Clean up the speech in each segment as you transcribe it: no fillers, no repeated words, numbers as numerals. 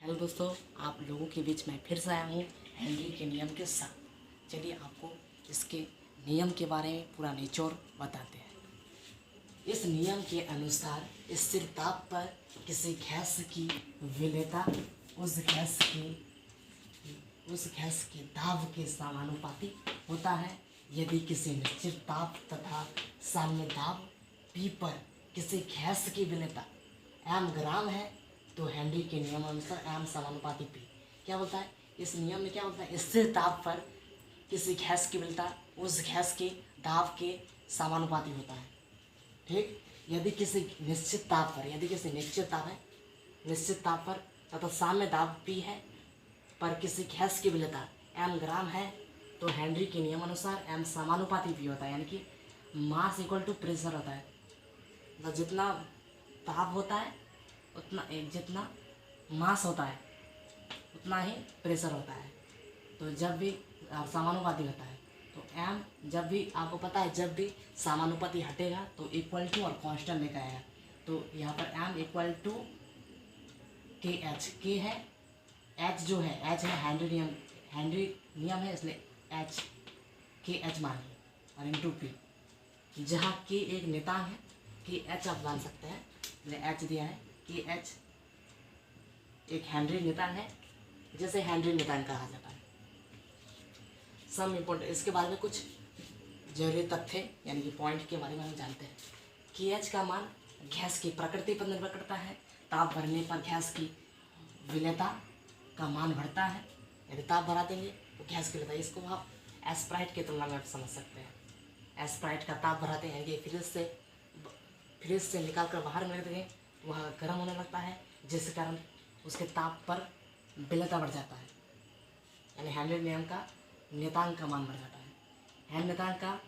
Hello दोस्तों, आप लोगों के बीच में फिर से आया हूँ हेनरी के नियम के साथ। चलिए आपको इसके नियम के बारे में पूरा निचोड़ बताते हैं। इस नियम के अनुसार स्थिर ताप पर किसी गैस की विलेयता उस गैस के दाब के समानुपाती होता है। यदि किसी निश्चित ताप तथा साम्य दाब P पर किसी गैस की विलेयता m ग्राम है तो हेनरी के नियम अनुसार m समानुपाती P। क्या बोलता है इस नियम में? क्या बोलता है? स्थिर ताप पर किसी गैस की विलेयता उस गैस के दाब के समानुपाती होता है। ठीक, यदि किसी निश्चित ताप पर तथा साम्य दाब P है पर किसी गैस की विलेयता m ग्राम है तो हेनरी के नियम अनुसार m समानुपाती P होता है, यानी कि मास इक्वल टू प्रेशर होता है। मतलब जितना ताप होता है उतना जितना मास होता है उतना ही प्रेशर होता है। तो जब भी समानुपाती होता है तो m, जब भी आपको पता है जब भी समानुपाती हटेगा तो इक्वल टू और कांस्टेंट लेकर आएगा। तो यहाँ पर m इक्वल टू के एच, के है h जो है h है हेनरी नियम है, इसलिए h के एच मानिए और इंटू पी। जहाँ के एक नियतांक है कि h आप मान सकते हैं, इसलिए h दिया है कि h एक हेनरी नियतांक है जिसे हेनरी नियतांक कहा जाता है। सम इम्पोर्टेंट इसके बारे में कुछ जरूरी तथ्य यानी कि पॉइंट के बारे में हम जानते हैं कि एच का मान गैस की प्रकृति पर निर्भर करता है। ताप बढ़ने पर गैस की विलेयता का मान बढ़ता है। यदि ताप बढ़ा देंगे तो गैस की विलेयता, इसको आप एस्प्राइट की तुलना में आप समझ सकते हैं। एस्प्राइट का ताप बढ़ाते हैं कि फ्रिज से निकाल कर बाहर में रख देंगे तो वह गर्म होने लगता है, जिस कारण उसके ताप पर विलेयता बढ़ जाता है, यानी हेनरी नियम का नियतांक का मान बढ़ जाता है। हेनरी नियतांक का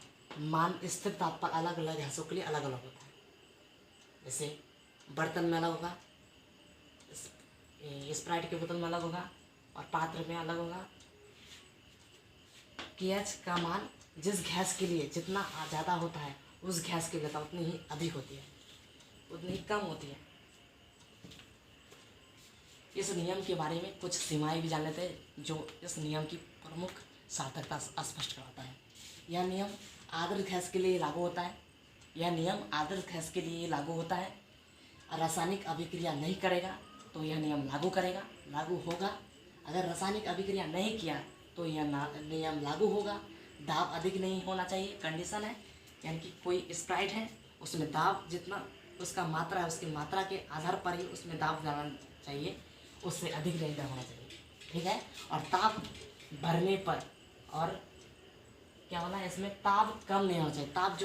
मान स्थिर ताप पर अलग अलग गैसों के लिए अलग अलग होता है। जैसे बर्तन में अलग होगा, स्प्राइट की बोतल में अलग होगा और पात्र में अलग होगा। KH का मान जिस गैस के लिए जितना ज़्यादा होता है उस गैस की विलेयता उतनी ही अधिक होती है, उतनी ही कम होती है। इस नियम के बारे में कुछ सीमाएं भी जान लेते हैं जो इस नियम की प्रमुख सार्थकता स्पष्ट कराता है। यह नियम आदर्श गैस के लिए लागू होता है। रासायनिक अभिक्रिया नहीं करेगा तो यह नियम लागू होगा। अगर रासायनिक अभिक्रिया नहीं किया तो यह नियम लागू होगा। दाब अधिक नहीं होना चाहिए, कंडीशन है, यानी कि कोई स्प्राइट है उसमें दाब जितना उसका मात्रा है उसकी मात्रा के आधार पर ही उसमें दाब जाना चाहिए, उससे अधिक नहीं होना चाहिए। ठीक है, और ताप भरने पर और क्या होना है इसमें ताप कम नहीं होना चाहिए। ताप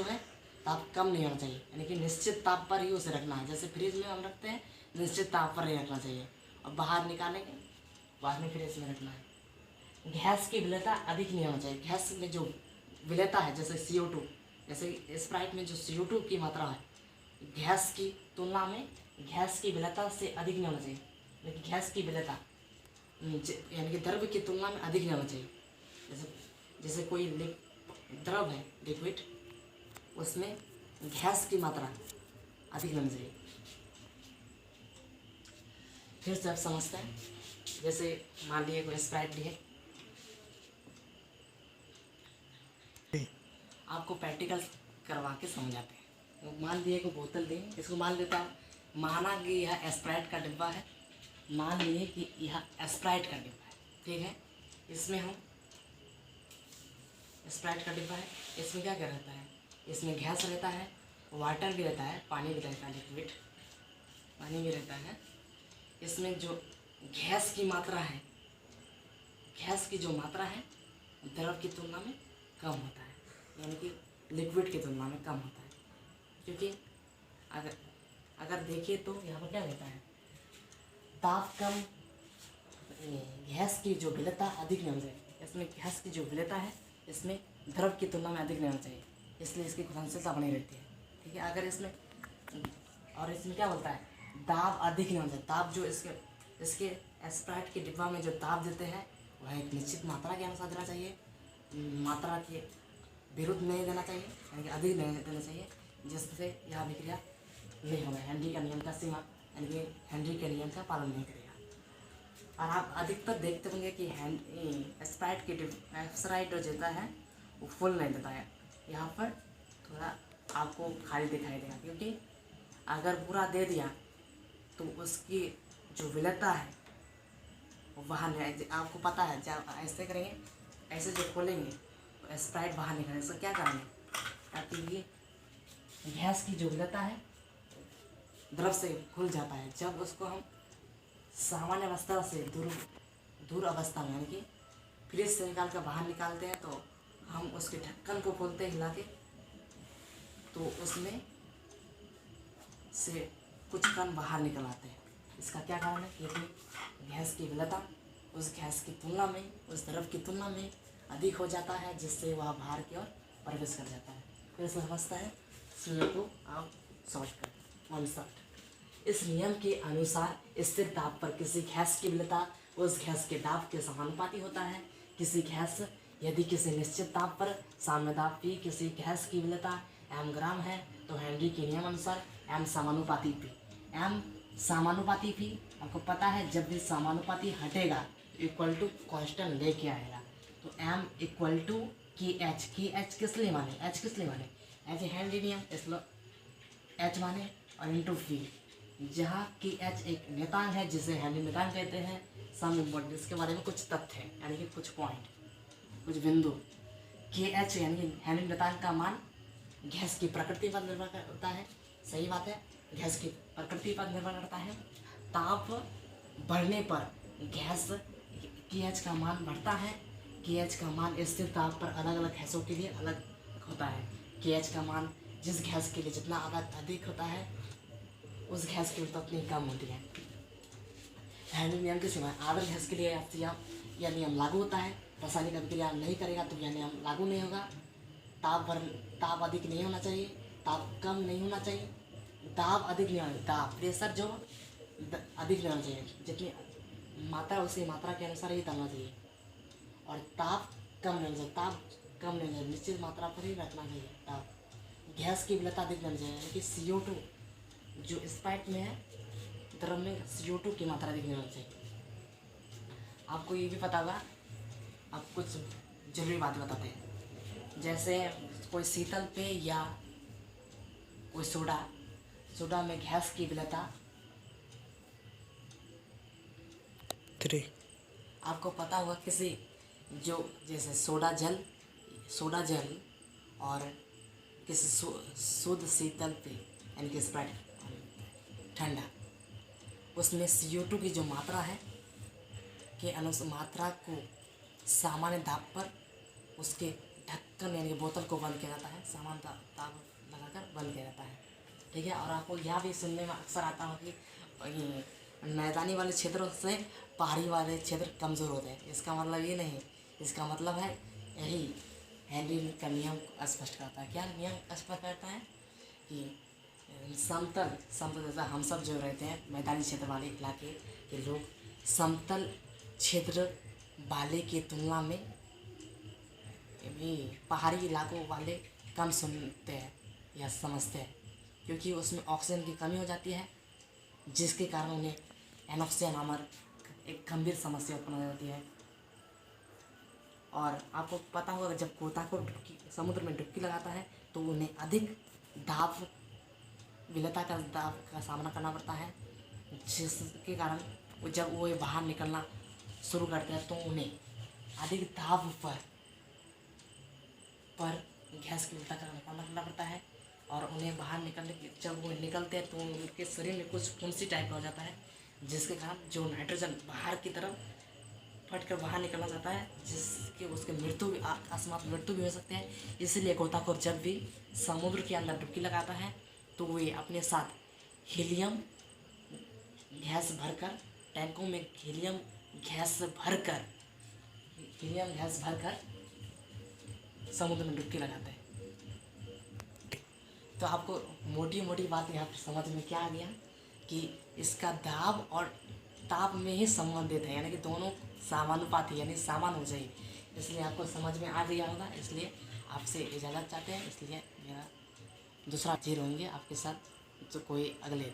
कम नहीं होना चाहिए, यानी कि निश्चित ताप पर ही उसे रखना है। जैसे फ्रिज में हम रखते हैं निश्चित ताप पर ही रखना चाहिए और बाहर निकालेंगे बाद में फ्रिज में रखना है। गैस की विलेयता अधिक नहीं होना चाहिए। गैस में जो विलेयता है जैसे CO2, जैसे स्प्राइट में जो CO2 की मात्रा है गैस की तुलना में गैस की विलेयता से अधिक नहीं होना चाहिए, लेकिन गैस की विलेयता यानी कि द्रव्य की तुलना में अधिक नहीं होना चाहिए। जैसे कोई द्रव है लिक्विड, उसमें गैस की मात्रा अधिक होनी चाहिए। फिर से आप समझते हैं, जैसे मान लिए कोई स्प्राइट लिए, आपको प्रैक्टिकल करवा के समझाते हैं। मान लिए को बोतल दें, इसको मान लेता हूँ, माना कि यह स्प्राइट का डिब्बा है, मान लिए कि यह स्प्राइट का डिब्बा है। ठीक है, इसमें हम स्प्राइट का डिब्बा है, इसमें क्या रहता है, इसमें गैस रहता है, वाटर भी रहता है, पानी भी रहता है, लिक्विड पानी भी रहता है। इसमें जो गैस की मात्रा है, गैस की जो मात्रा है द्रव की तुलना में कम होता है, यानी कि लिक्विड की तुलना में कम होता है। क्योंकि अगर देखिए तो यहाँ पर क्या रहता है, ताप कम, गैस की जो विलेयता अधिक नहीं होनी चाहिए। इसमें गैस की जो विलेयता है इसमें द्रव की तुलना में अधिक नहीं होना चाहिए, इसलिए इसकी घुलनशीलता बनी रहती है। ठीक है, अगर इसमें क्या बोलता है, दाब अधिक नहीं होना चाहिए। दाब जो इसके स्प्राइट के डिब्बा में जो दाब देते हैं वह एक निश्चित मात्रा के अनुसार देना चाहिए, मात्रा के विरुद्ध नहीं देना चाहिए, यानी कि अधिक नहीं देना चाहिए, जिससे यह अभिक्रिया नहीं होगा। हेनरी का नियम का सीमा यानी कि हेनरी के नियम का पालन नहीं करेगा। और आप अधिकतर देखते होंगे कि स्प्राइट की स्प्राइट जो देता है वो फुल नहीं देता है, यहाँ पर थोड़ा आपको खाली दिखाई देगा, क्योंकि अगर पूरा दे दिया तो उसकी जो विलेयता है वो बाहर नहीं। आपको पता है जब ऐसे करेंगे, ऐसे जो खोलेंगे तो स्प्राइट बाहर निकलेगा। इसका क्या करेंगे ताकि ये गैस की जो विलेयता है द्रव से खुल जाता है। जब उसको हम सामान्य अवस्था से दूर अवस्था में यानी कि फ्रिज से निकाल कर बाहर निकालते हैं तो हम उसके ढक्कन को खोलते हैं हिला के, तो उसमें से कुछ कण बाहर निकल आते हैं। इसका क्या कारण है? क्योंकि गैस की विलेयता उस गैस की तुलना में, उस द्रव की तुलना में अधिक हो जाता है, जिससे वह बाहर की ओर प्रवेश कर जाता है। फिर से समझता है, इसलिए को आप समझ कर 1 इस नियम के अनुसार स्थिर दाब पर किसी गैस की विलेयता उस गैस के दाब के समानुपाती होता है। किसी गैस यदि किसी निश्चित दाब पर साम्य दाब P किसी गैस की विलेयता m ग्राम है तो हेनरी के नियम अनुसार m समानुपाती P। m समानुपाती P आपको पता है, जब भी समानुपाती हटेगा इक्वल टू कांस्टेंट लेके आएगा, तो m equal to KH। KH किस लिए माने? h किस लिए माने? h हेनरी नियम, इसलिए h माने और इंटू P, जहाँ KH एक नियतांक है जिसे हेनरी नियतांक कहते हैं। सम इम्पोर्टेंट, इसके बारे में कुछ तथ्य है यानी कि कुछ पॉइंट, कुछ बिंदु। KH यानी कि हेनरी नियतांक का मान गैस की प्रकृति पर निर्भर करता है। सही बात है, गैस की प्रकृति पर निर्भर करता है। ताप बढ़ने पर गैस KH का मान बढ़ता है। KH का मान स्थिर ताप पर अलग अलग गैसों के लिए अलग होता है। KH का मान जिस गैस के लिए जितना अधिक होता है उस गैस की उतनी कम होती है। हेनरी नियम के सिवाय आदर्श गैस के लिए यह नियम लागू होता है। रासायनिक अभिक्रिया नहीं करेगा तो यह नियम लागू नहीं होगा। ताप अधिक नहीं होना चाहिए, ताप कम नहीं होना चाहिए, दाब अधिक नहीं होना चाहिए, दाब प्रेशर जो अधिक नहीं होना चाहिए, जितनी मात्रा उसी मात्रा के अनुसार ही डालना चाहिए। और ताप कम नहीं होना चाहिए, ताप कम नहीं होना चाहिए, निश्चित मात्रा पर ही रखना चाहिए ताप। गैस की विलेयता अधिक नहीं होनी चाहिए, यानी कि CO2 जो स्प्राइट में है द्रव में CO2 की मात्रा अधिक नहीं होनी चाहिए। आपको ये भी पता होगा, आप कुछ जरूरी बात बताते हैं, जैसे कोई शीतल पेय या कोई सोडा में गैस की विलेयता 3। आपको पता होगा किसी जो जैसे सोडा जल और किसी शुद्ध शीतल पेय यानी कि स्प्राइट ठंडा, उसमें CO2 की जो मात्रा है के अनुसार मात्रा को सामान्य दाब पर उसके ढक्कन यानी कि बोतल को बंद किया जाता है, सामान्य दाब लगाकर बंद किया जाता है। ठीक है। और आपको यह भी सुनने में अक्सर आता हो कि मैदानी वाले क्षेत्रों से पहाड़ी वाले क्षेत्र कमज़ोर होते हैं। इसका मतलब ये नहीं, इसका मतलब है यही हेनरी का नियम स्पष्ट करता है। क्या नियम स्पष्ट करता है कि समतल जैसा हम सब जो रहते हैं मैदानी क्षेत्र वाले इलाके के लोग समतल क्षेत्र वाले की तुलना में भी पहाड़ी इलाकों वाले कम सुनते हैं या समझते हैं, क्योंकि उसमें ऑक्सीजन की कमी हो जाती है, जिसके कारण उन्हें एनॉक्सिया नामक एक गंभीर समस्या उत्पन्न हो जाती है। और आपको पता होगा जब गोताखोर समुद्र में डुबकी लगाता है तो उन्हें अधिक दाब विलेयता का दाब का सामना करना पड़ता है, जिसके कारण जब वो बाहर निकलना शुरू करते हैं तो उन्हें अधिक दाब पर गैस की विलेयता का सामना करना पड़ता है। और उन्हें बाहर निकलने जब वो निकलते हैं तो उनके शरीर में कुछ फुंसी टाइप का हो जाता है, जिसके कारण जो नाइट्रोजन बाहर की तरफ फट कर बाहर निकलना जाता है, जिसके उसके अकस्मात मृत्यु भी हो सकते हैं। इसलिए गोताखोर जब भी समुद्र के अंदर डुबकी लगाता है तो वे अपने साथ हीलियम गैस भरकर टैंकों में हीलियम गैस भरकर समुद्र में डुबकी लगाते हैं। तो आपको मोटी मोटी बात यहाँ पर समझ में क्या आ गया कि इसका दाब और ताप में ही संबंधित है, यानी कि दोनों समानुपाती यानी समान हो जाए। इसलिए आपको समझ में आ गया होगा, इसलिए आपसे इजाज़त चाहते हैं। इसलिए मेरा दूसरा चीज होंगे आपके साथ तो कोई अगले